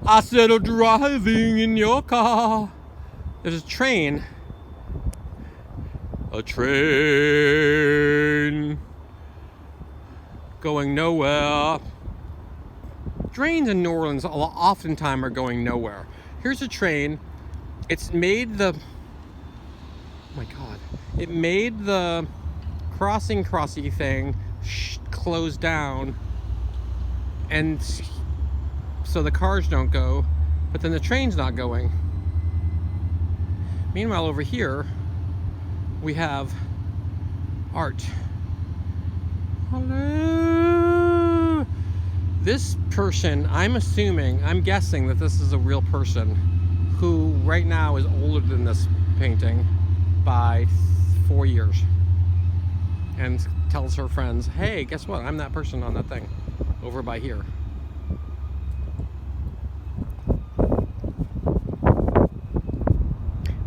I said, oh, driving in your car. There's a train. A train going nowhere. Trains in New Orleans oftentimes are going nowhere. Here's a train. It's made the... Oh my God. It made the crossy thing close down. And so the cars don't go. But then the train's not going. Meanwhile, over here, we have art. Hello. This person, I'm guessing that this is a real person who right now is older than this painting by 4 years. And tells her friends, hey, guess what? I'm that person on that thing over by here.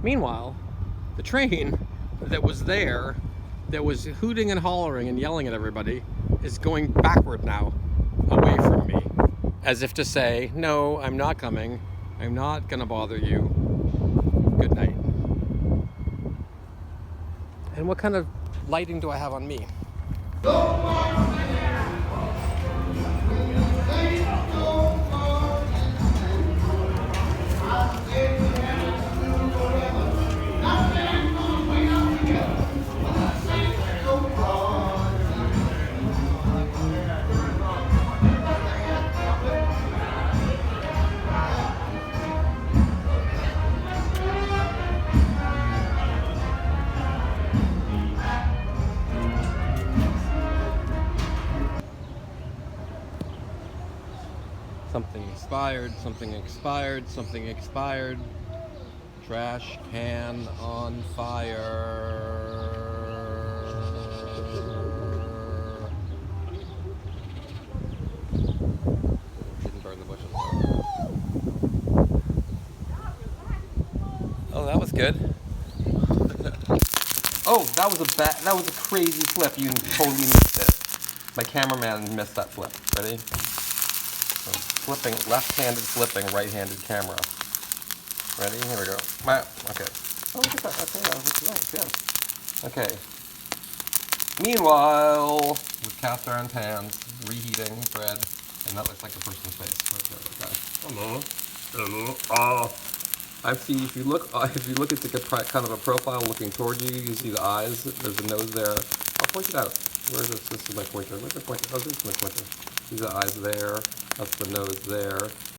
Meanwhile, the train that was there, that was hooting and hollering and yelling at everybody, is going backward now, away from me. As if to say, no, I'm not coming. I'm not gonna bother you. Good night. And what kind of lighting do I have on me? Something expired. Trash can on fire. Didn't burn the bushes. Oh, that was good. Oh, that was a crazy flip. You totally missed it. My cameraman missed that flip. Ready? So flipping, left-handed flipping, right-handed camera. Ready? Here we go. Okay. Oh, look at that. Okay, that looks nice, yeah. Okay. Meanwhile, with cast iron pans, reheating bread, and that looks like a person's face. Okay. Hello. I see. If you look at the kind of a profile looking toward you, you see the eyes. There's a nose there. I'll point it out. Where is this? This is my pointer. Where's the pointer? Oh, this is my pointer. See the eyes there. That's the nose there.